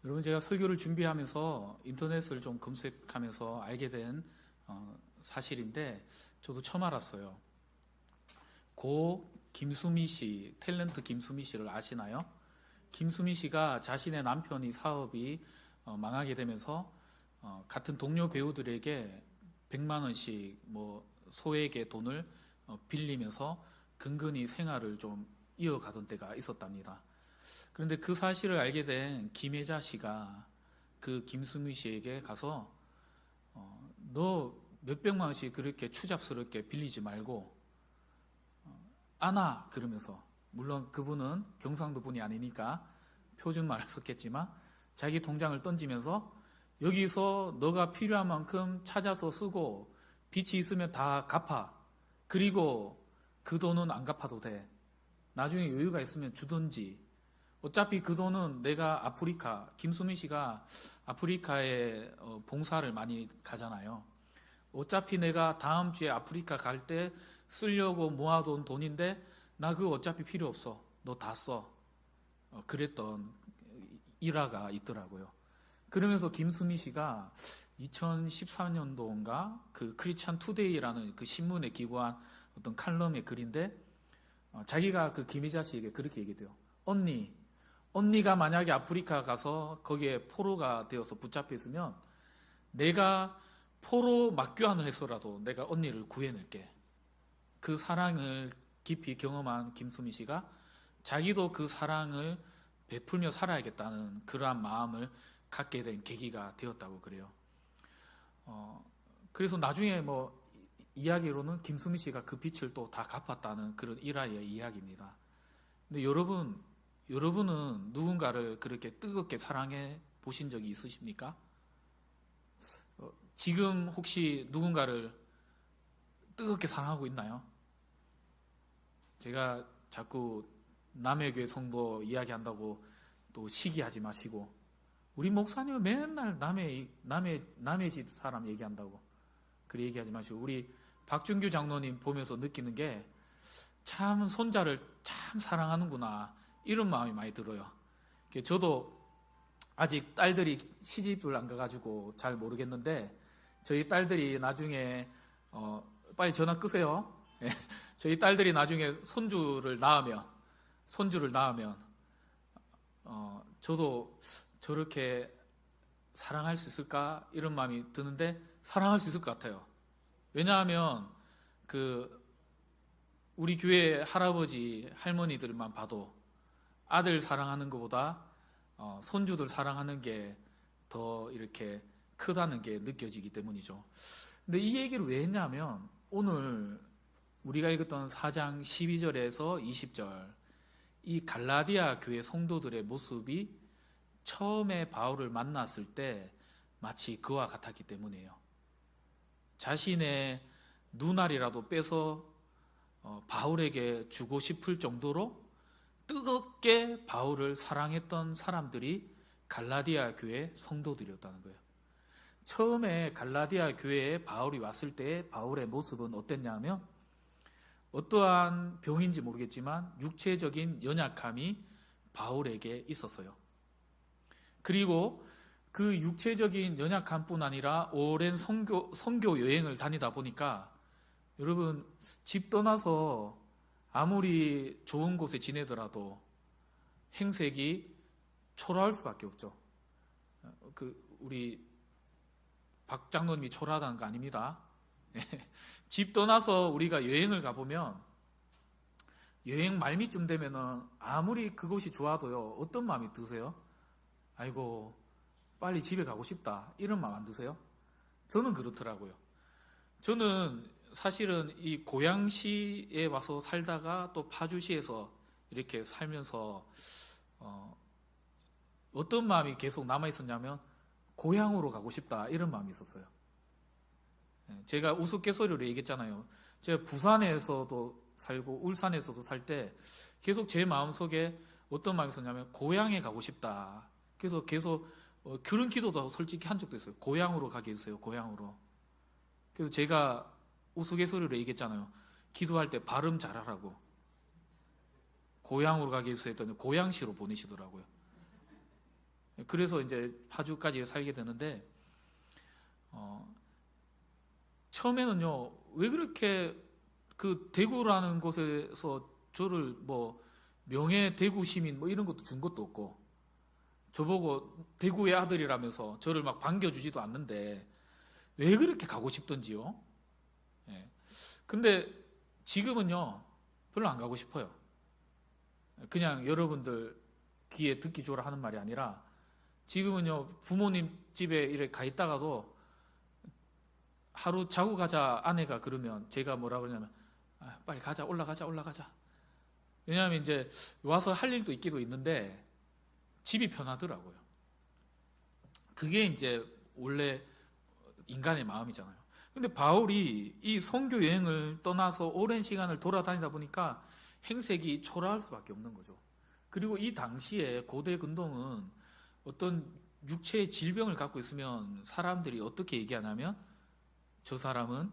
여러분, 제가 설교를 준비하면서 인터넷을 좀 검색하면서 알게 된 사실인데, 저도 처음 알았어요. 고 김수미 씨, 탤런트 김수미 씨를 아시나요? 김수미 씨가 자신의 남편이 사업이 망하게 되면서 같은 동료 배우들에게 100만 원씩 소액의 돈을 빌리면서 근근히 생활을 좀 이어가던 때가 있었답니다. 그런데 그 사실을 알게 된 김혜자 씨가 그 김수미 씨에게 가서 너 몇백만 원씩 그렇게 추잡스럽게 빌리지 말고 안아, 그러면서, 물론 그분은 경상도 분이 아니니까 표준말을 썼겠지만 자기 통장을 던지면서 여기서 너가 필요한 만큼 찾아서 쓰고 빚이 있으면 다 갚아. 그리고 그 돈은 안 갚아도 돼. 나중에 여유가 있으면 주든지. 어차피 그 돈은 내가 김수미 씨가 아프리카에 봉사를 많이 가잖아요. 어차피 내가 다음 주에 아프리카 갈 때 쓰려고 모아둔 돈인데 나 그거 어차피 필요 없어. 너 다 써. 그랬던 일화가 있더라고요. 그러면서 김수미 씨가 2014년도인가 그 크리스찬 투데이라는 그 신문에 기고한 어떤 칼럼의 글인데 자기가 그 김혜자 씨에게 그렇게 얘기해요. 언니가 만약에 아프리카 가서 거기에 포로가 되어서 붙잡혀 있으면 내가 포로 막교환을 해서라도 내가 언니를 구해낼게. 그 사랑을 깊이 경험한 김수미 씨가 자기도 그 사랑을 베풀며 살아야겠다는 그러한 마음을 갖게 된 계기가 되었다고 그래요. 그래서 나중에 이야기로는 김수미 씨가 그 빚을 또 다 갚았다는 그런 일화의 이야기입니다. 근데 여러분은 누군가를 그렇게 뜨겁게 사랑해 보신 적이 있으십니까? 지금 혹시 누군가를 뜨겁게 사랑하고 있나요? 제가 자꾸 남의 교회 성도 이야기한다고 또 시기하지 마시고, 우리 목사님은 맨날 남의 집 사람 얘기한다고 그래 얘기하지 마시고, 우리 박준규 장로님 보면서 느끼는 게 참 손자를 참 사랑하는구나, 이런 마음이 많이 들어요. 저도 아직 딸들이 시집을 안 가가지고 잘 모르겠는데, 저희 딸들이 나중에 빨리 전화 끄세요. 저희 딸들이 나중에 손주를 낳으면 저도 저렇게 사랑할 수 있을까, 이런 마음이 드는데 사랑할 수 있을 것 같아요. 왜냐하면 우리 교회 할아버지 할머니들만 봐도 아들 사랑하는 것보다 손주들 사랑하는 게 더 이렇게 크다는 게 느껴지기 때문이죠. 근데 이 얘기를 왜 했냐면, 오늘 우리가 읽었던 4장 12절에서 20절, 이 갈라디아 교회 성도들의 모습이 처음에 바울을 만났을 때 마치 그와 같았기 때문이에요. 자신의 눈알이라도 빼서 바울에게 주고 싶을 정도로 뜨겁게 바울을 사랑했던 사람들이 갈라디아 교회 성도들이었다는 거예요. 처음에 갈라디아 교회에 바울이 왔을 때 바울의 모습은 어땠냐면, 어떠한 병인지 모르겠지만 육체적인 연약함이 바울에게 있었어요. 그리고 그 육체적인 연약함뿐 아니라 오랜 선교 여행을 다니다 보니까, 여러분, 집 떠나서 아무리 좋은 곳에 지내더라도 행색이 초라할 수밖에 없죠. 우리 박 장로님이 초라하다는 거 아닙니다. 집 떠나서 우리가 여행을 가보면 여행 말미쯤 되면은 아무리 그곳이 좋아도요, 어떤 마음이 드세요? 아이고, 빨리 집에 가고 싶다, 이런 마음 안 드세요? 저는 그렇더라고요. 저는 사실은 이 고양시에 와서 살다가 또 파주시에서 이렇게 살면서 어떤 마음이 계속 남아있었냐면, 고향으로 가고 싶다, 이런 마음이 있었어요. 제가 우스갯소리로 얘기했잖아요. 제가 부산에서도 살고 울산에서도 살 때 계속 제 마음속에 어떤 마음이 있었냐면, 고향에 가고 싶다. 그래서 계속 그런 기도도 솔직히 한 적도 있어요. 고향으로 가게 해주세요, 고향으로. 그래서 제가 우스갯소리로 얘기했잖아요. 기도할 때 발음 잘하라고. 고향으로 가게 해주세요 했더니 고양시로 보내시더라고요. 그래서 이제 파주까지 살게 되는데, 처음에는요, 왜 그렇게 그 대구라는 곳에서 저를 뭐 명예 대구 시민 뭐 이런 것도 준 것도 없고, 저보고 대구의 아들이라면서 저를 막 반겨주지도 않는데 왜 그렇게 가고 싶던지요. 예. 근데 지금은요, 별로 안 가고 싶어요. 그냥 여러분들 귀에 듣기 좋으라 하는 말이 아니라, 지금은요, 부모님 집에 이렇게 가 있다가도 하루 자고 가자 아내가 그러면 제가 뭐라 그러냐면, 빨리 가자, 올라가자. 왜냐하면 이제 와서 할 일도 있기도 있는데 집이 편하더라고요. 그게 이제 원래 인간의 마음이잖아요. 근데 바울이 이 선교 여행을 떠나서 오랜 시간을 돌아다니다 보니까 행색이 초라할 수밖에 없는 거죠. 그리고 이 당시에 고대 근동은 어떤 육체의 질병을 갖고 있으면 사람들이 어떻게 얘기하냐면, 저 사람은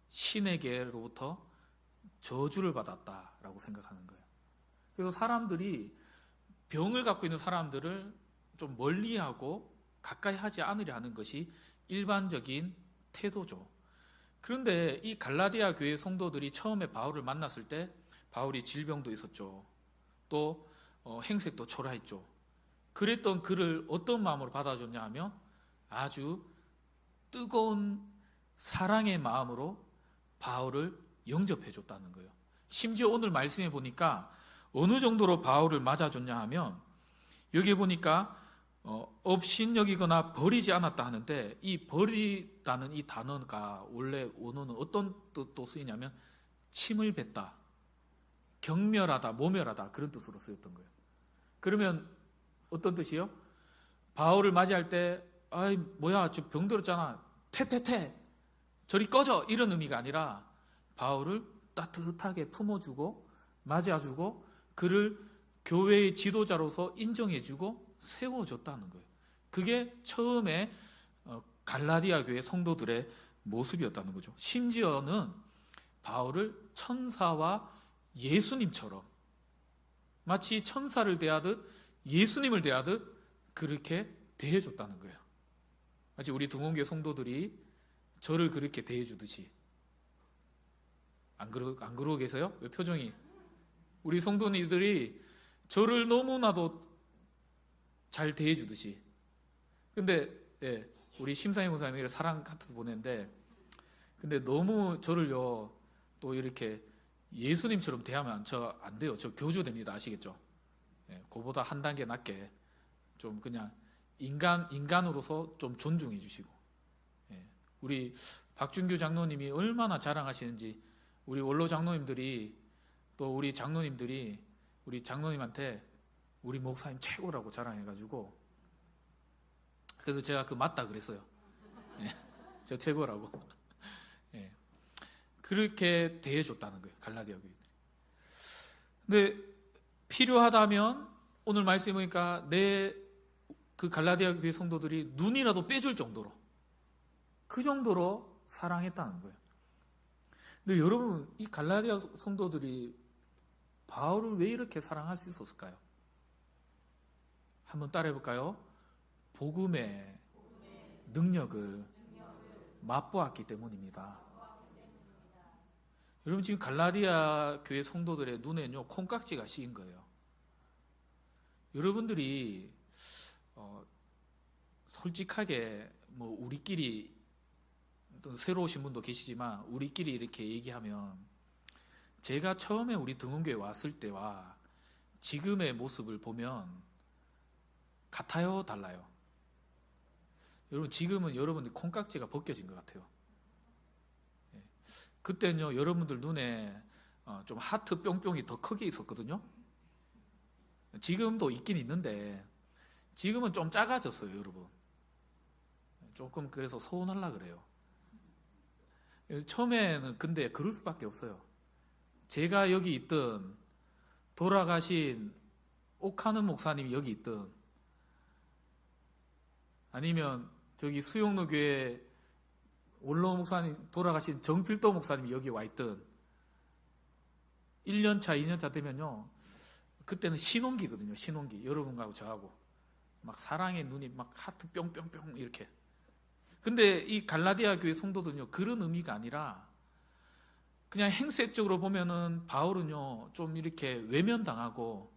신에게로부터 저주를 받았다라고 생각하는 거예요. 그래서 사람들이 병을 갖고 있는 사람들을 좀 멀리하고 가까이 하지 않으려 하는 것이 일반적인 태도죠. 그런데 이 갈라디아 교회 성도들이 처음에 바울을 만났을 때 바울이 질병도 있었죠. 또 행색도 초라했죠. 그랬던 그를 어떤 마음으로 받아줬냐 하면 아주 뜨거운 사랑의 마음으로 바울을 영접해 줬다는 거예요. 심지어 오늘 말씀해 보니까 어느 정도로 바울을 맞아줬냐 하면, 여기 보니까 업신여기거나 버리지 않았다 하는데, 이 버리다는 이 단어가 원래 원어는 어떤 뜻도 쓰이냐면 침을 뱉다, 경멸하다, 모멸하다, 그런 뜻으로 쓰였던 거예요. 그러면 어떤 뜻이요? 바울을 맞이할 때, 아이 뭐야 저 병들었잖아, 퇴 저리 꺼져, 이런 의미가 아니라 바울을 따뜻하게 품어주고 맞아주고 그를 교회의 지도자로서 인정해주고 세워줬다는 거예요. 그게 처음에 갈라디아 교회 성도들의 모습이었다는 거죠. 심지어는 바울을 천사와 예수님처럼, 마치 천사를 대하듯 예수님을 대하듯 그렇게 대해줬다는 거예요. 마치 우리 등원교회 성도들이 저를 그렇게 대해주듯이. 안 그러고 계세요? 왜 표정이? 우리 성도님들이 저를 너무나도 잘 대해주듯이. 근데 우리 심상희 목사님이 사랑 카드 보냈는데, 근데 너무 저를요 또 이렇게 예수님처럼 대하면 저 안 돼요. 저 교주됩니다. 아시겠죠? 그보다 한 단계 낮게 좀 그냥 인간으로서 좀 존중해 주시고. 우리 박준규 장로님이 얼마나 자랑하시는지, 우리 원로 장로님들이 또 우리 장로님들이 우리 장로님한테 우리 목사님 최고라고 자랑해가지고, 그래서 제가 맞다 그랬어요. 저 최고라고. 그렇게 대해줬다는 거예요, 갈라디아 교회들이. 근데 필요하다면 오늘 말씀해 보니까 그 갈라디아 교회 성도들이 눈이라도 빼줄 정도로, 그 정도로 사랑했다는 거예요. 근데 여러분, 이 갈라디아 성도들이 바울을 왜 이렇게 사랑할 수 있었을까요? 한번 따라해 볼까요? 복음의 능력을 맛보았기 때문입니다. 여러분, 지금 갈라디아 교회 성도들의 눈에는요 콩깍지가 씌인 거예요. 여러분들이 솔직하게 뭐 우리끼리, 또 새로 오신 분도 계시지만 우리끼리 이렇게 얘기하면, 제가 처음에 우리 등원교회 왔을 때와 지금의 모습을 보면 같아요, 달라요? 여러분, 지금은 여러분들 콩깍지가 벗겨진 것 같아요. 그때는요 여러분들 눈에 좀 하트 뿅뿅이 더 크게 있었거든요. 지금도 있긴 있는데 지금은 좀 작아졌어요, 여러분. 조금 그래서 서운하려 그래요. 처음에는 근데 그럴 수밖에 없어요. 제가 여기 있든 돌아가신 옥하는 목사님이 여기 있든, 아니면 저기 수용로 교회 원로 목사님 돌아가신 정필도 목사님이 여기 와 있든, 1년차 2년차 되면요 그때는 신혼기거든요. 신혼기. 여러분하고 저하고 막 사랑의 눈이 막 하트 뿅뿅뿅 이렇게. 근데 이 갈라디아 교회 성도들은요, 그런 의미가 아니라 그냥 행색적으로 보면은 바울은요, 좀 이렇게 외면당하고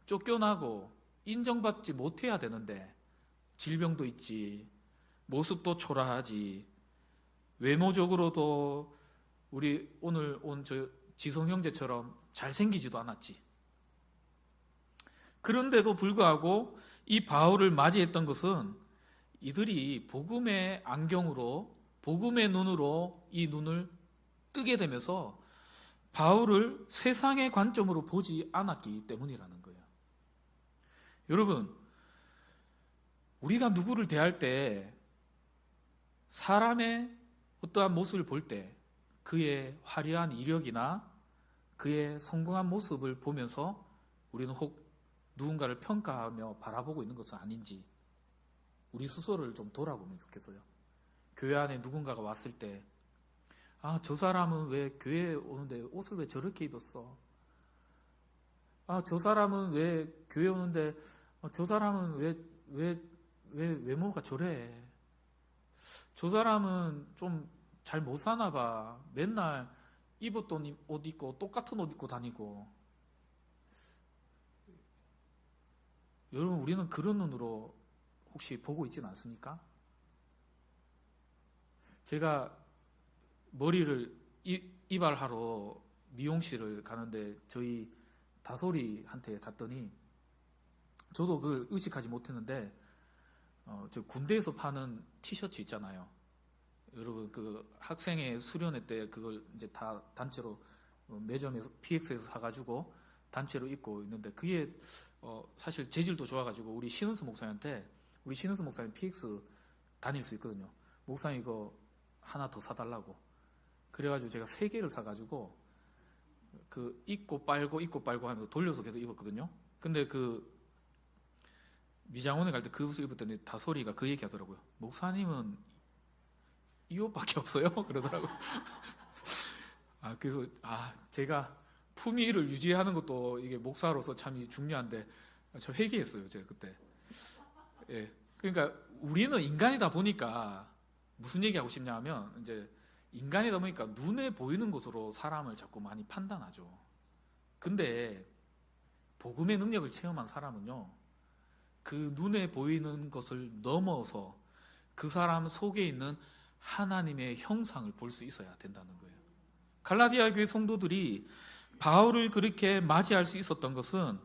쫓겨나고 인정받지 못해야 되는데, 질병도 있지, 모습도 초라하지, 외모적으로도 우리 오늘 온 저 지성 형제처럼 잘생기지도 않았지. 그런데도 불구하고 이 바울을 맞이했던 것은 이들이 복음의 안경으로, 복음의 눈으로 이 눈을 뜨게 되면서 바울을 세상의 관점으로 보지 않았기 때문이라는 거예요. 여러분, 우리가 누구를 대할 때 사람의 어떠한 모습을 볼 때 그의 화려한 이력이나 그의 성공한 모습을 보면서 우리는 혹 누군가를 평가하며 바라보고 있는 것은 아닌지 우리 스스로를 좀 돌아보면 좋겠어요. 교회 안에 누군가가 왔을 때, 아, 저 사람은 왜 교회에 오는데 옷을 왜 저렇게 입었어? 아, 저 사람은 왜 교회 오는데, 저 사람은 왜 외모가 저래? 저 사람은 좀 잘 못 사나 봐. 맨날 입었던 옷 입고 똑같은 옷 입고 다니고. 여러분, 우리는 그런 눈으로 혹시 보고 있지는 않습니까? 제가 머리를 이발하러 미용실을 가는데 저희 다솔이한테 갔더니 저도 그걸 의식하지 못했는데 저 군대에서 파는 티셔츠 있잖아요. 여러분, 그 학생회 수련회 때 그걸 이제 다 단체로 매점에서 PX에서 사가지고 단체로 입고 있는데 그게 사실 재질도 좋아가지고 우리 신은수 목사님한테, 우리 신은수 목사님 PX 다닐 수 있거든요. 목사님 이거 하나 더 사달라고. 그래가지고 제가 3개를 사가지고 그 입고 빨고 하면서 돌려서 계속 입었거든요. 근데 그 미장원에 갈 때 그 옷을 입었더니 다솔이가 그 얘기 하더라고요. 목사님은 이 옷밖에 없어요? 그러더라고요. 그래서 제가 품위를 유지하는 것도 이게 목사로서 참 중요한데 저 회개했어요, 제가 그때. 예. 그러니까 우리는 인간이다 보니까 무슨 얘기하고 싶냐 하면 이제 인간이다 보니까 눈에 보이는 것으로 사람을 자꾸 많이 판단하죠. 근데 복음의 능력을 체험한 사람은요, 그 눈에 보이는 것을 넘어서 그 사람 속에 있는 하나님의 형상을 볼 수 있어야 된다는 거예요. 갈라디아 교회 성도들이 바울을 그렇게 맞이할 수 있었던 것은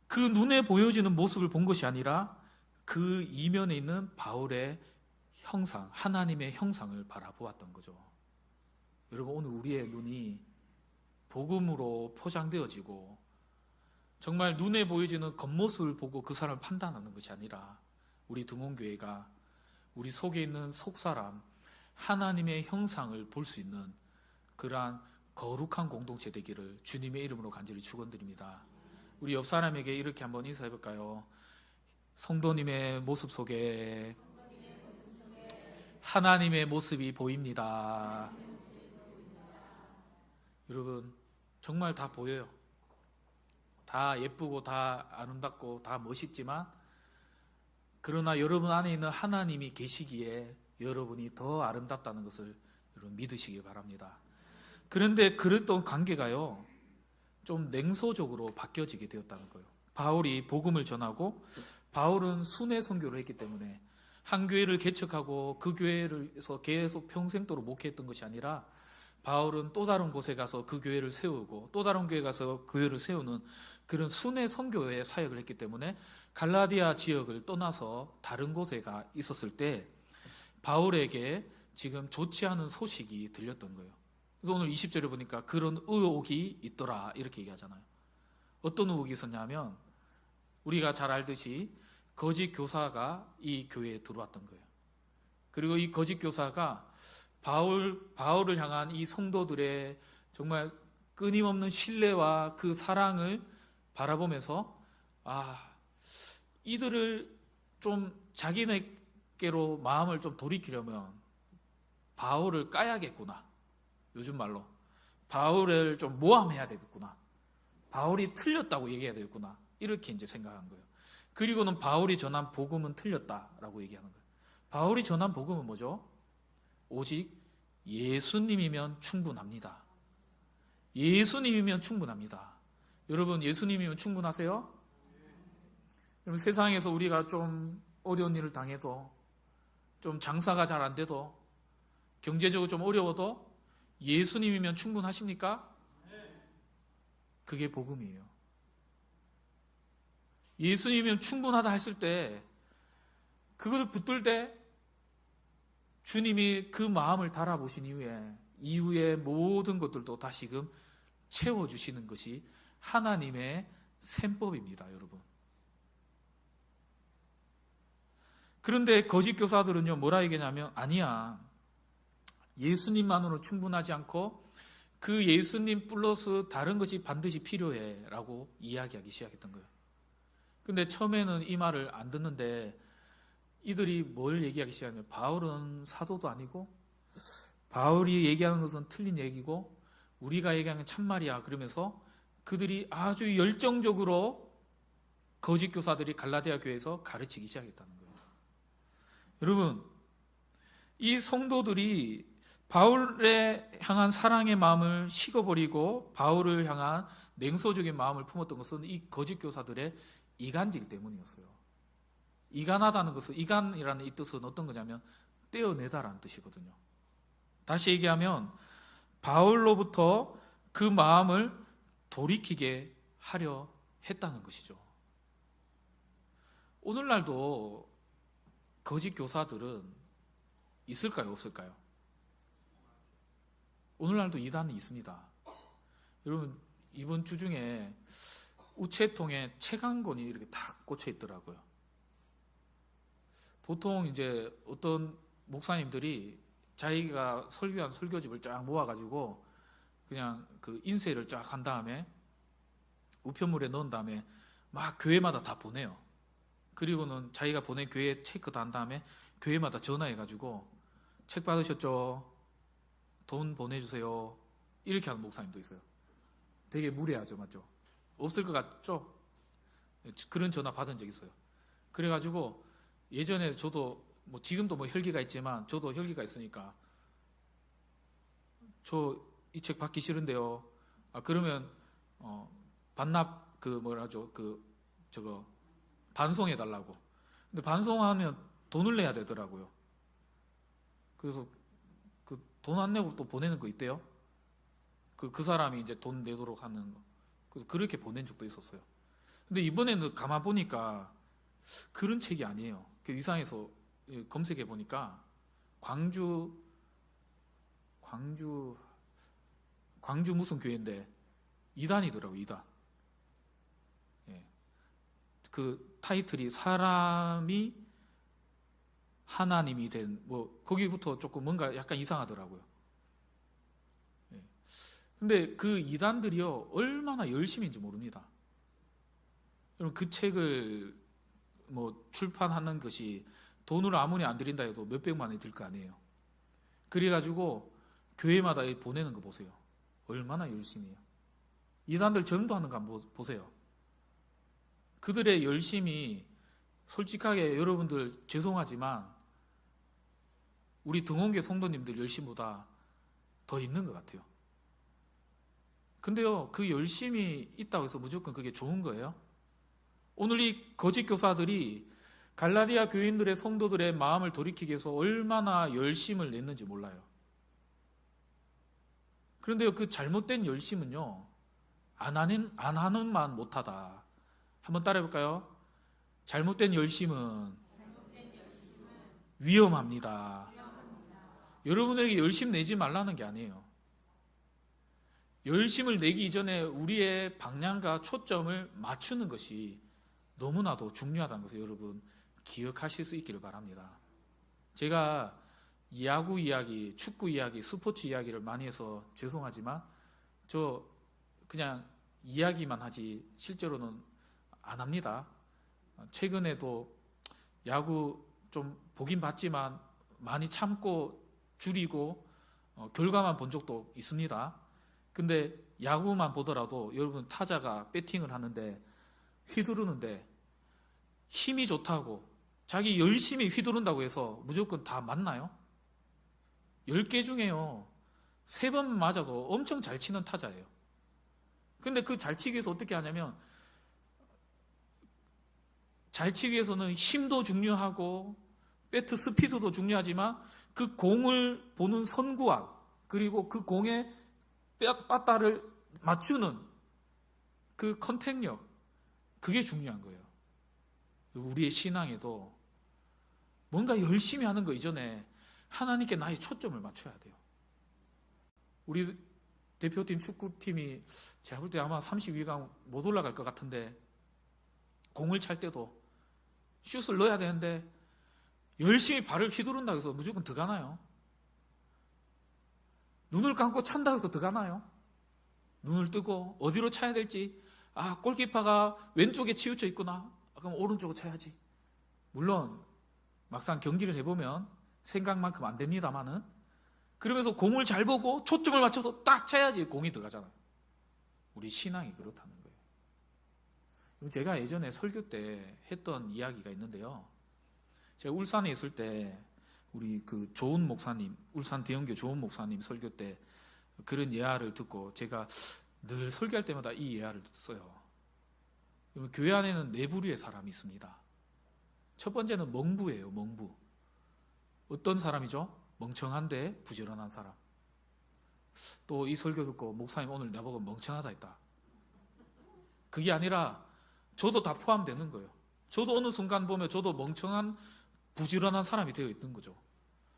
그 눈에 보여지는 모습을 본 것이 아니라 그 이면에 있는 바울의 형상, 하나님의 형상을 바라보았던 거죠. 여러분, 오늘 우리의 눈이 복음으로 포장되어지고 정말 눈에 보여지는 겉모습을 보고 그 사람을 판단하는 것이 아니라 우리 등원교회가 우리 속에 있는 속사람, 하나님의 형상을 볼 수 있는 그러한 거룩한 공동체 되기를 주님의 이름으로 간절히 축원드립니다. 우리 옆 사람에게 이렇게 한번 인사해 볼까요? 성도님의 모습 속에 하나님의 모습이 보입니다. 여러분, 정말 다 보여요. 다 예쁘고 다 아름답고 다 멋있지만 그러나 여러분 안에 있는 하나님이 계시기에 여러분이 더 아름답다는 것을 여러분 믿으시기 바랍니다. 그런데 그랬던 관계가요, 좀 냉소적으로 바뀌어지게 되었다는 거예요. 바울이 복음을 전하고 바울은 순회 선교를 했기 때문에 한 교회를 개척하고 그 교회에서 계속 평생도록 목회했던 것이 아니라 바울은 또 다른 곳에 가서 그 교회를 세우고 또 다른 교회에 가서 교회를 세우는 그런 순회 선교의 사역을 했기 때문에 갈라디아 지역을 떠나서 다른 곳에 가 있었을 때 바울에게 지금 좋지 않은 소식이 들렸던 거예요. 그래서 오늘 20절에 보니까 그런 의혹이 있더라 이렇게 얘기하잖아요. 어떤 의혹이 있었냐면 우리가 잘 알듯이 거짓 교사가 이 교회에 들어왔던 거예요. 그리고 이 거짓 교사가 바울을 향한 이 성도들의 정말 끊임없는 신뢰와 그 사랑을 바라보면서 이들을 좀 자기네께로 마음을 좀 돌이키려면 바울을 까야겠구나. 요즘 말로 바울을 좀 모함해야 되겠구나. 바울이 틀렸다고 얘기해야 되겠구나. 이렇게 이제 생각한 거예요. 그리고는 바울이 전한 복음은 틀렸다라고 얘기하는 거예요. 바울이 전한 복음은 뭐죠? 오직 예수님이면 충분합니다. 예수님이면 충분합니다. 여러분, 예수님이면 충분하세요? 여러분, 세상에서 우리가 좀 어려운 일을 당해도, 좀 장사가 잘 안 돼도, 경제적으로 좀 어려워도 예수님이면 충분하십니까? 그게 복음이에요. 예수님이면 충분하다 했을 때, 그걸 붙들 때 주님이 그 마음을 달아보신 이후에 모든 것들도 다시금 채워주시는 것이 하나님의 셈법입니다, 여러분. 그런데 거짓 교사들은요, 뭐라 얘기냐면, 아니야, 예수님만으로 충분하지 않고 그 예수님 플러스 다른 것이 반드시 필요해 라고 이야기하기 시작했던 거예요. 근데 처음에는 이 말을 안 듣는데 이들이 뭘 얘기하기 시작하냐면, 바울은 사도도 아니고 바울이 얘기하는 것은 틀린 얘기고 우리가 얘기하는 건 참말이야, 그러면서 그들이 아주 열정적으로 거짓 교사들이 갈라디아 교회에서 가르치기 시작했다는 거예요. 여러분, 이 성도들이 바울에 향한 사랑의 마음을 식어버리고 바울을 향한 냉소적인 마음을 품었던 것은 이 거짓 교사들의 이간질 때문이었어요. 이간하다는 것은, 이간이라는 이 뜻은 어떤 거냐면 떼어내다라는 뜻이거든요. 다시 얘기하면 바울로부터 그 마음을 돌이키게 하려 했다는 것이죠. 오늘날도 거짓 교사들은 있을까요, 없을까요? 오늘날도 이단이 있습니다. 여러분, 이번 주 중에 우체통에 책 한 권이 이렇게 딱 꽂혀 있더라고요. 보통 이제 어떤 목사님들이 자기가 설교한 설교집을 쫙 모아가지고 그냥 그 인쇄를 쫙 한 다음에 우편물에 넣은 다음에 막 교회마다 다 보내요. 그리고는 자기가 보낸 교회 체크도 한 다음에 교회마다 전화해가지고 책 받으셨죠? 돈 보내주세요. 이렇게 하는 목사님도 있어요. 되게 무례하죠, 맞죠? 없을 것 같죠? 그런 전화 받은 적 있어요. 그래가지고 예전에 저도 뭐 지금도 뭐 혈기가 있지만 저도 혈기가 있으니까 저 이 책 받기 싫은데요. 그러면 반납 저거 반송해 달라고. 근데 반송하면 돈을 내야 되더라고요. 그래서 그 돈 안 내고 또 보내는 거 있대요. 그 사람이 이제 돈 내도록 하는 거. 그래서 그렇게 보낸 적도 있었어요. 근데 이번에는 가만 보니까 그런 책이 아니에요. 이상해서 검색해 보니까 광주 무슨 교회인데 이단이더라고요, 이단. 예. 그 타이틀이 사람이 하나님이 된, 거기부터 조금 뭔가 약간 이상하더라고요. 예. 근데 그 이단들이요, 얼마나 열심인지 모릅니다. 여러분, 그 책을 출판하는 것이 돈을 아무리 안 들인다 해도 몇백만 원이 들 거 아니에요. 그래가지고 교회마다 보내는 거 보세요. 얼마나 열심히 해요. 이단들 전도하는 거 한번 보세요. 그들의 열심이 솔직하게 여러분들 죄송하지만 우리 등원교 성도님들 열심보다 더 있는 것 같아요. 근데요, 그 열심이 있다고 해서 무조건 그게 좋은 거예요? 오늘 이 거짓 교사들이 갈라디아 교인들의 성도들의 마음을 돌이키기 위해서 얼마나 열심을 냈는지 몰라요. 그런데요, 그 잘못된 열심은요, 안 하는 만 못하다. 한번 따라해볼까요? 잘못된 열심은 위험합니다. 여러분에게 열심 내지 말라는 게 아니에요. 열심을 내기 이전에 우리의 방향과 초점을 맞추는 것이 너무나도 중요하다는 것을 여러분 기억하실 수 있기를 바랍니다. 제가 야구 이야기, 축구 이야기, 스포츠 이야기를 많이 해서 죄송하지만 저 그냥 이야기만 하지 실제로는 안 합니다. 최근에도 야구 좀 보긴 봤지만 많이 참고 줄이고 결과만 본 적도 있습니다. 근데 야구만 보더라도 여러분 타자가 배팅을 하는데 휘두르는데 힘이 좋다고 자기 열심히 휘두른다고 해서 무조건 다 맞나요? 10개 중에요 3번 맞아도 엄청 잘 치는 타자예요. 근데 그 잘 치기 위해서 어떻게 하냐면, 잘 치기 위해서는 힘도 중요하고 배트 스피드도 중요하지만 그 공을 보는 선구학, 그리고 그 공의 빠따를 맞추는 그 컨택력, 그게 중요한 거예요. 우리의 신앙에도 뭔가 열심히 하는 거 이전에 하나님께 나의 초점을 맞춰야 돼요. 우리 대표팀 축구팀이 제가 볼 때 아마 32강 못 올라갈 것 같은데, 공을 찰 때도 슛을 넣어야 되는데 열심히 발을 휘두른다고 해서 무조건 들어가나요? 눈을 감고 찬다고 해서 들어가나요? 눈을 뜨고 어디로 차야 될지, 골키퍼가 왼쪽에 치우쳐 있구나, 그럼 오른쪽으로 차야지. 물론 막상 경기를 해보면 생각만큼 안 됩니다만은, 그러면서 공을 잘 보고 초점을 맞춰서 딱 차야지 공이 들어가잖아요. 우리 신앙이 그렇다는 거예요. 제가 예전에 설교 때 했던 이야기가 있는데요. 제가 울산에 있을 때 우리 그 조은 목사님, 울산 대형교 조은 목사님 설교 때 그런 예화를 듣고 제가 늘 설교할 때마다 이 예화를 듣어요. 교회 안에는 네 부류의 사람이 있습니다. 첫 번째는 멍부예요. 멍부. 어떤 사람이죠? 멍청한데 부지런한 사람. 또 이 설교 듣고 목사님 오늘 나보고 멍청하다 했다. 그게 아니라 저도 다 포함되는 거예요. 저도 어느 순간 보면 저도 멍청한 부지런한 사람이 되어 있는 거죠.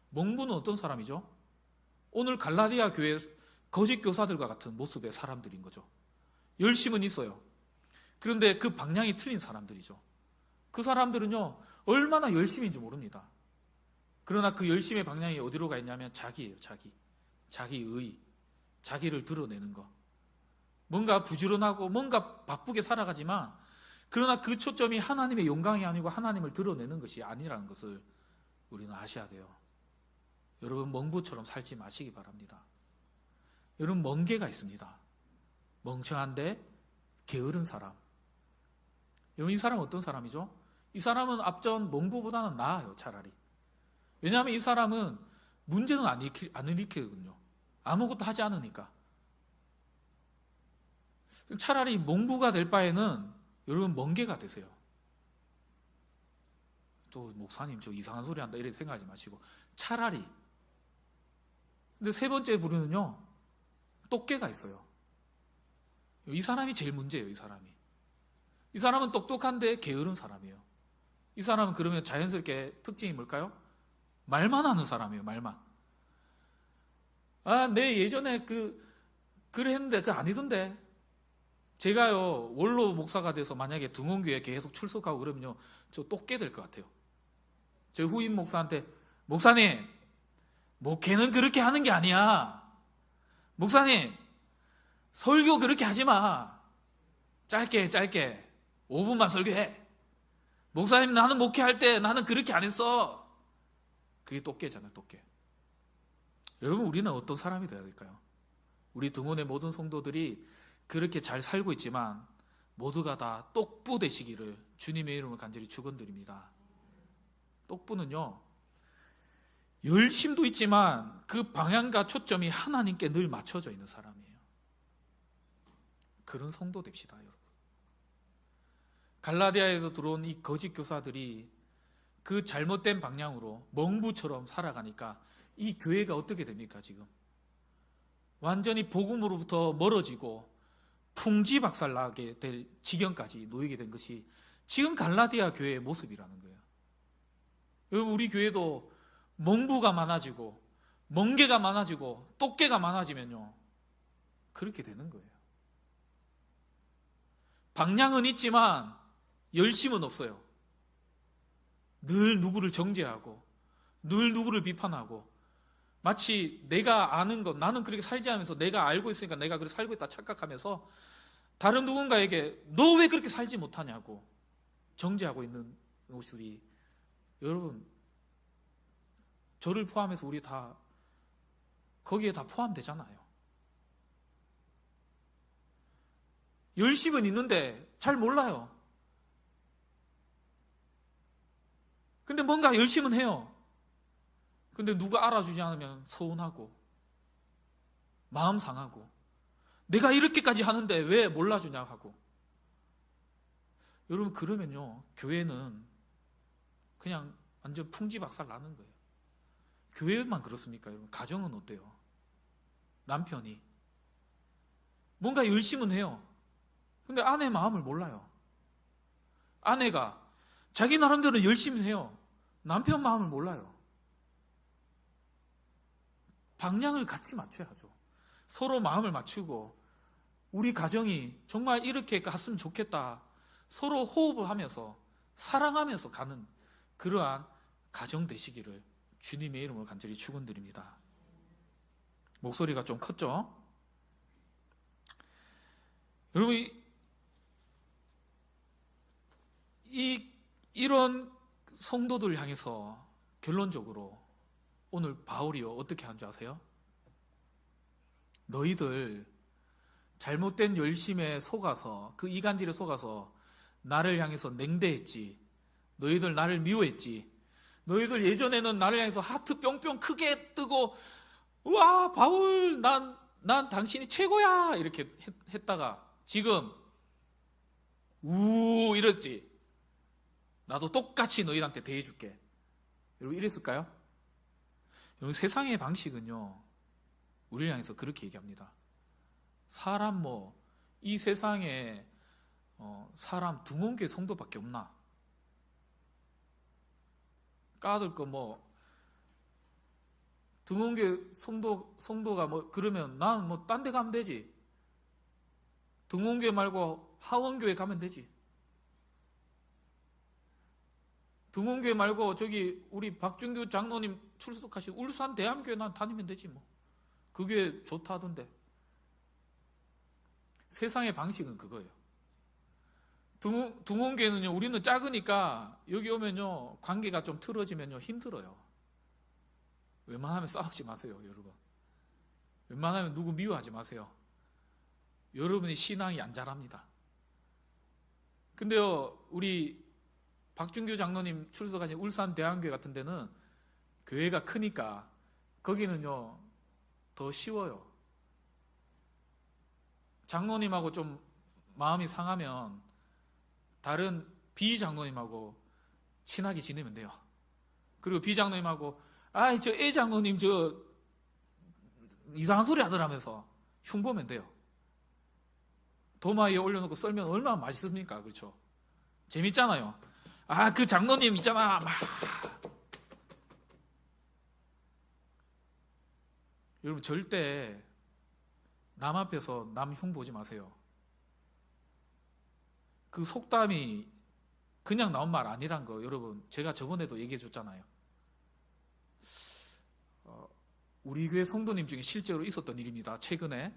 멍부는 어떤 사람이죠? 오늘 갈라디아 교회 거짓 교사들과 같은 모습의 사람들인 거죠. 열심은 있어요. 그런데 그 방향이 틀린 사람들이죠. 그 사람들은요, 얼마나 열심인지 모릅니다. 그러나 그 열심의 방향이 어디로 가 있냐면 자기예요. 자기의, 자기를 드러내는 거. 뭔가 부지런하고 뭔가 바쁘게 살아가지만, 그러나 그 초점이 하나님의 영광이 아니고 하나님을 드러내는 것이 아니라는 것을 우리는 아셔야 돼요. 여러분, 멍부처럼 살지 마시기 바랍니다. 여러분, 멍게가 있습니다. 멍청한데 게으른 사람. 여러분, 이 사람은 어떤 사람이죠? 이 사람은 앞전 멍부보다는 나아요, 차라리. 왜냐하면 이 사람은 문제는 안 일으키거든요. 아무것도 하지 않으니까. 차라리 멍부가 될 바에는 여러분 멍게가 되세요. 또 목사님 저 이상한 소리 한다 이렇게 생각하지 마시고 차라리. 근데 세 번째 부류는요, 똑개가 있어요. 이 사람이 제일 문제예요. 이 사람은 똑똑한데 게으른 사람이에요. 이 사람은 그러면 자연스럽게 특징이 뭘까요? 말만 하는 사람이에요. 말만. 내 예전에 그래 했는데 그거 아니던데. 제가요, 원로 목사가 돼서 만약에 등원교회 계속 출석하고 그러면요, 저 똑게 될 것 같아요. 저 후임 목사한테, 목사님, 걔는 그렇게 하는 게 아니야. 목사님, 설교 그렇게 하지 마. 짧게 5분만 설교해. 목사님, 나는 목회할 때 나는 그렇게 안 했어. 그게 똑개잖아요. 똑개. 여러분, 우리는 어떤 사람이 되어야 될까요? 우리 등원의 모든 성도들이 그렇게 잘 살고 있지만 모두가 다 똑부 되시기를 주님의 이름으로 간절히 축원드립니다. 똑부는요, 열심도 있지만 그 방향과 초점이 하나님께 늘 맞춰져 있는 사람이에요. 그런 성도 됩시다, 여러분. 갈라디아에서 들어온 이 거짓 교사들이 그 잘못된 방향으로 멍부처럼 살아가니까 이 교회가 어떻게 됩니까? 지금 완전히 복음으로부터 멀어지고 풍지박살나게 될 지경까지 놓이게 된 것이 지금 갈라디아 교회의 모습이라는 거예요. 여러분, 우리 교회도 멍부가 많아지고 멍게가 많아지고 똑개가 많아지면요, 그렇게 되는 거예요. 방향은 있지만 열심은 없어요. 늘 누구를 정죄하고 늘 누구를 비판하고, 마치 내가 아는 것, 나는 그렇게 살지 않으면서 내가 알고 있으니까 내가 그렇게 살고 있다 착각하면서 다른 누군가에게 너 왜 그렇게 살지 못하냐고 정죄하고 있는 모습이, 여러분, 저를 포함해서 우리 다 거기에 다 포함되잖아요. 열심은 있는데 잘 몰라요. 근데 뭔가 열심은 해요. 근데 누가 알아주지 않으면 서운하고 마음 상하고 내가 이렇게까지 하는데 왜 몰라주냐 하고. 여러분, 그러면요 교회는 그냥 완전 풍지박살 나는 거예요. 교회만 그렇습니까? 여러분, 가정은 어때요? 남편이 뭔가 열심은 해요. 근데 아내 마음을 몰라요. 아내가 자기 나름대로 열심히 해요. 남편 마음을 몰라요. 방향을 같이 맞춰야죠. 서로 마음을 맞추고 우리 가정이 정말 이렇게 갔으면 좋겠다. 서로 호흡을 하면서 사랑하면서 가는 그러한 가정 되시기를 주님의 이름으로 간절히 축원드립니다. 목소리가 좀 컸죠? 여러분, 이런 성도들 향해서 결론적으로 오늘 바울이요 어떻게 한 줄 아세요? 너희들 잘못된 열심에 속아서, 그 이간질에 속아서 나를 향해서 냉대했지. 너희들 나를 미워했지. 너희들 예전에는 나를 향해서 하트 뿅뿅 크게 뜨고 와 바울 난 당신이 최고야 이렇게 했다가 지금 우 이랬지. 나도 똑같이 너희한테 대해줄게. 여러분, 이랬을까요? 여러분, 세상의 방식은요 우리를 향해서 그렇게 얘기합니다. 사람 이 세상에 사람 등원교회 성도밖에 없나? 까들 거 등원교회 성도가 그러면 난 딴 데 가면 되지. 등원교회 말고 하원교회 가면 되지. 등원교회 말고 저기 우리 박준규 장로님 출석하신 울산 대암교회 난 다니면 되지 뭐. 그 교회 좋다 하던데. 세상의 방식은 그거예요. 등원교회는요 우리는 작으니까 여기 오면요 관계가 좀 틀어지면요 힘들어요. 웬만하면 싸우지 마세요, 여러분. 웬만하면 누구 미워하지 마세요. 여러분의 신앙이 안 자랍니다. 근데요 우리 박준규 장로님 출석하신 울산 대안교회 같은 데는 교회가 크니까 거기는요 더 쉬워요. 장로님하고 좀 마음이 상하면 다른 비장로님하고 친하게 지내면 돼요. 그리고 비장로님하고 저 A 장로님 저 이상한 소리 하더라면서 흉보면 돼요. 도마 위에 올려놓고 썰면 얼마나 맛있습니까? 그렇죠? 재밌잖아요. 그 장로님 있잖아. 여러분, 절대 남 앞에서 남 흉보지 마세요. 그 속담이 그냥 나온 말 아니란 거 여러분 제가 저번에도 얘기해 줬잖아요. 우리 교회 성도님 중에 실제로 있었던 일입니다. 최근에.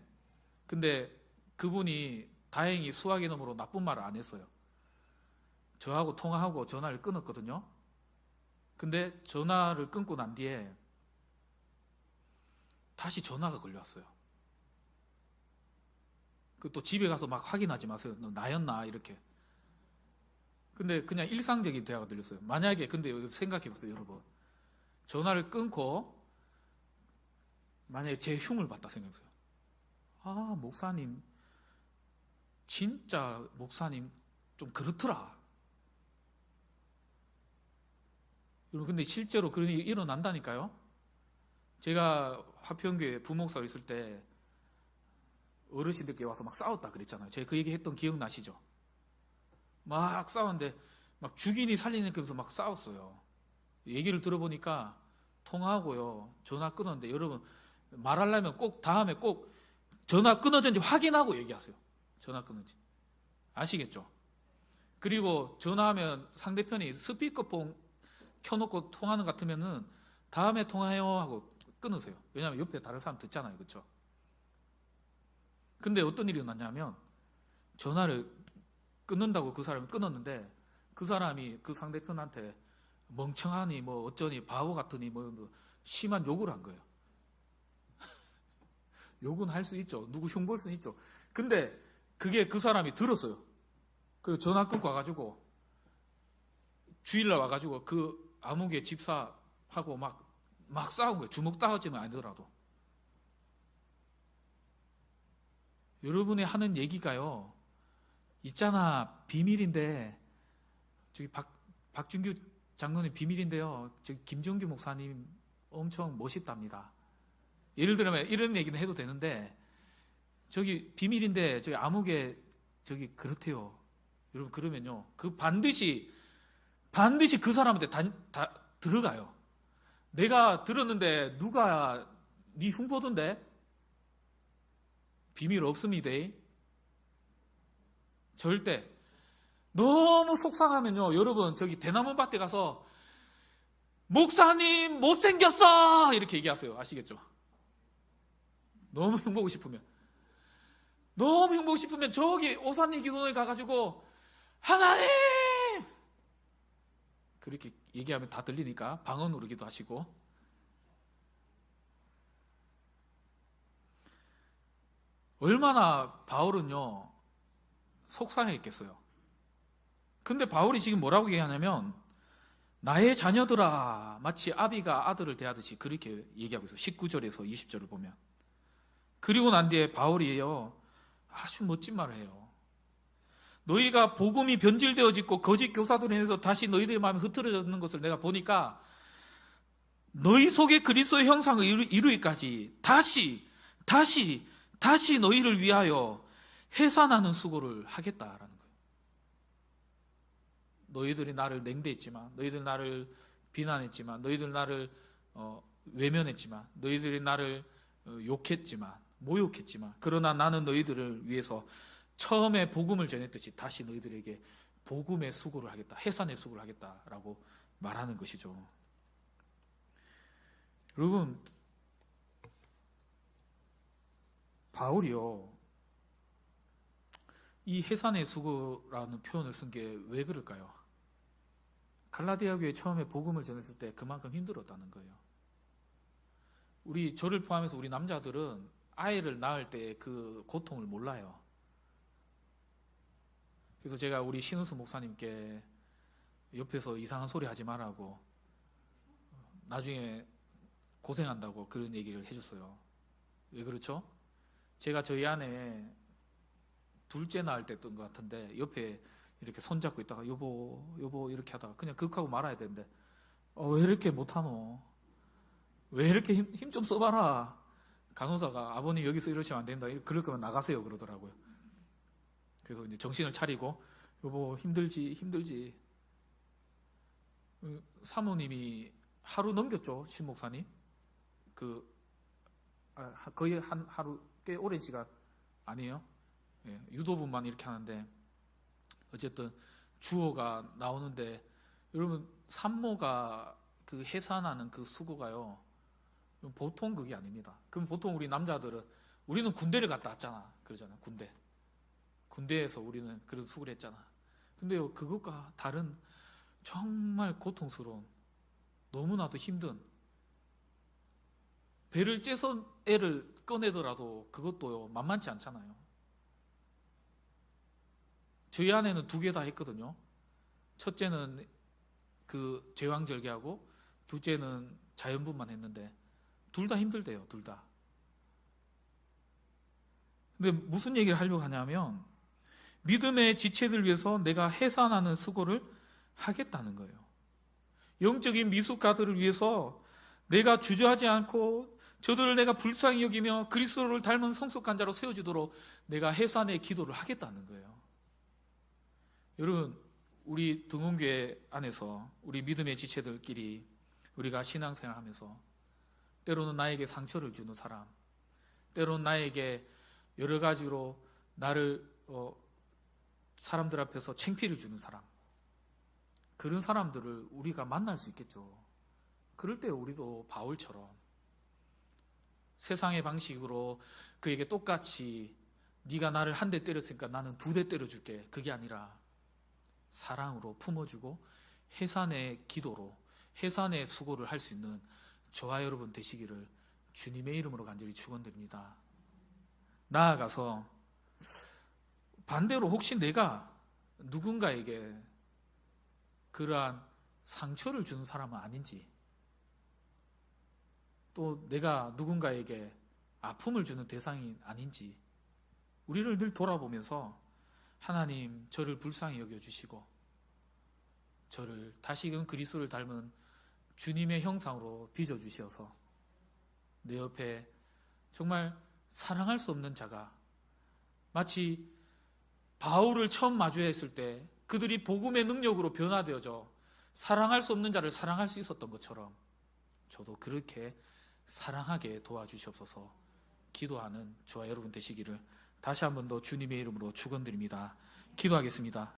근데 그분이 다행히 수학의 놈으로 나쁜 말을 안 했어요. 저하고 통화하고 전화를 끊었거든요. 근데 전화를 끊고 난 뒤에 다시 전화가 걸려왔어요. 또 집에 가서 막 확인하지 마세요. 너 나였나 이렇게. 근데 그냥 일상적인 대화가 들렸어요. 만약에 근데 생각해보세요, 여러분. 전화를 끊고 만약에 제 흉을 봤다 생각해보세요. 목사님 진짜 목사님 좀 그렇더라. 여러분, 근데 실제로 그런 일이 일어난다니까요. 제가 화평교회 부목사로 있을 때 어르신들께 와서 막 싸웠다 그랬잖아요. 제가 그 얘기 했던 기억 나시죠? 막 싸웠는데 막 죽이니 살리니 그러면서 막 싸웠어요. 얘기를 들어보니까 통화하고요 전화 끊었는데 여러분 말하려면 꼭 다음에 꼭 전화 끊어졌는지 확인하고 얘기하세요. 전화 끊었는지. 아시겠죠? 그리고 전화하면 상대편이 스피커폰 켜놓고 통화하는 것 같으면은 다음에 통화해요 하고 끊으세요. 왜냐하면 옆에 다른 사람 듣잖아요. 그렇죠? 근데 어떤 일이 일어났냐면 전화를 끊는다고 그 사람이 끊었는데 그 사람이 그 상대편한테 멍청하니 어쩌니 바보 같으니 심한 욕을 한 거예요. 욕은 할 수 있죠. 누구 흉볼 수 있죠. 근데 그게 그 사람이 들었어요. 그 전화 끊고 와가지고 주일날 와가지고 그 암흑의 집사하고 막 싸운 거예요. 주먹 다지면 아니더라도. 여러분이 하는 얘기가요, 있잖아, 비밀인데, 저기 박준규 장로님 비밀인데요, 저기 김정규 목사님 엄청 멋있답니다. 예를 들면 이런 얘기는 해도 되는데, 저기 비밀인데 저기 암흑에 저기 그렇대요. 여러분 그러면요, 그 반드시 그 사람한테 다 들어가요. 내가 들었는데 누가 네 흉보던데? 비밀 없습니다. 절대. 너무 속상하면요, 여러분 저기 대나무 밭에 가서 목사님 못생겼어 이렇게 얘기하세요. 아시겠죠? 너무 흉보고 싶으면 저기 오사님 기도원에 가가지고 하나님 그렇게 얘기하면 다 들리니까 방언으로 기도하시고. 얼마나 바울은요 속상했겠어요. 근데 바울이 지금 뭐라고 얘기하냐면, 나의 자녀들아, 마치 아비가 아들을 대하듯이 그렇게 얘기하고 있어요. 19절에서 20절을 보면. 그리고 난 뒤에 바울이에요, 아주 멋진 말을 해요. 너희가 복음이 변질되어지고 거짓 교사들로 인해서 다시 너희들의 마음이 흐트러졌는 것을 내가 보니까 너희 속에 그리스도의 형상을 이루기까지 다시 너희를 위하여 해산하는 수고를 하겠다라는 거예요. 너희들이 나를 냉대했지만, 너희들 나를 비난했지만, 너희들 나를 외면했지만, 너희들이 나를 욕했지만, 모욕했지만, 그러나 나는 너희들을 위해서 처음에 복음을 전했듯이 다시 너희들에게 복음의 수고를 하겠다, 해산의 수고를 하겠다라고 말하는 것이죠. 여러분, 바울이요, 이 해산의 수고라는 표현을 쓴 게 왜 그럴까요? 갈라디아 교회 처음에 복음을 전했을 때 그만큼 힘들었다는 거예요. 저를 포함해서 우리 남자들은 아이를 낳을 때 그 고통을 몰라요. 그래서 제가 우리 신우수 목사님께 옆에서 이상한 소리 하지 말라고, 나중에 고생한다고 그런 얘기를 해줬어요. 왜 그렇죠? 제가 저희 아내 둘째 낳을 때였던 것 같은데, 옆에 이렇게 손잡고 있다가 여보 이렇게 하다가 그냥 극하고 말아야 되는데, 왜 이렇게 못하노? 왜 이렇게 힘 좀 써봐라. 간호사가 아버님 여기서 이러시면 안 된다, 그럴 거면 나가세요 그러더라고요. 그래서 이제 정신을 차리고, 여보 힘들지. 사모님이 하루 넘겼죠, 신 목사님. 거의 한 하루, 꽤 오랜 시간 아니에요. 예, 유도분만 이렇게 하는데, 어쨌든 주어가 나오는데, 여러분 산모가 그 해산하는 그 수고가요, 보통 그게 아닙니다. 그럼 보통 우리 남자들은, 우리는 군대를 갔다 왔잖아 그러잖아요. 군대에서 우리는 그런 수고를 했잖아. 근데요, 그것과 다른 정말 고통스러운, 너무나도 힘든, 배를 째서 애를 꺼내더라도 그것도요 만만치 않잖아요. 저희 아내는 2개 다 했거든요. 첫째는 그 제왕절개하고 둘째는 자연분만 했는데 둘 다 힘들대요. 둘 다. 근데 무슨 얘기를 하려고 하냐면, 믿음의 지체들 위해서 내가 해산하는 수고를 하겠다는 거예요. 영적인 미숙가들을 위해서 내가 주저하지 않고 저들을 내가 불쌍히 여기며 그리스도를 닮은 성숙한 자로 세워지도록 내가 해산의 기도를 하겠다는 거예요. 여러분, 우리 등원교회 안에서 우리 믿음의 지체들끼리 우리가 신앙생활하면서 때로는 나에게 상처를 주는 사람, 때로는 나에게 여러 가지로 나를 사람들 앞에서 창피를 주는 사람, 그런 사람들을 우리가 만날 수 있겠죠. 그럴 때 우리도 바울처럼 세상의 방식으로 그에게 똑같이 네가 나를 1대 때렸으니까 나는 2대 때려줄게, 그게 아니라 사랑으로 품어주고 해산의 기도로 해산의 수고를 할 수 있는 저와 여러분 되시기를 주님의 이름으로 간절히 축원드립니다. 나아가서 반대로 혹시 내가 누군가에게 그러한 상처를 주는 사람은 아닌지, 또 내가 누군가에게 아픔을 주는 대상이 아닌지 우리를 늘 돌아보면서 하나님 저를 불쌍히 여겨주시고 저를 다시금 그리스도를 닮은 주님의 형상으로 빚어주셔서 내 옆에 정말 사랑할 수 없는 자가, 마치 바울을 처음 마주했을 때 그들이 복음의 능력으로 변화되어져 사랑할 수 없는 자를 사랑할 수 있었던 것처럼 저도 그렇게 사랑하게 도와주시옵소서 기도하는 저와 여러분 되시기를 다시 한 번 더 주님의 이름으로 축원드립니다. 기도하겠습니다.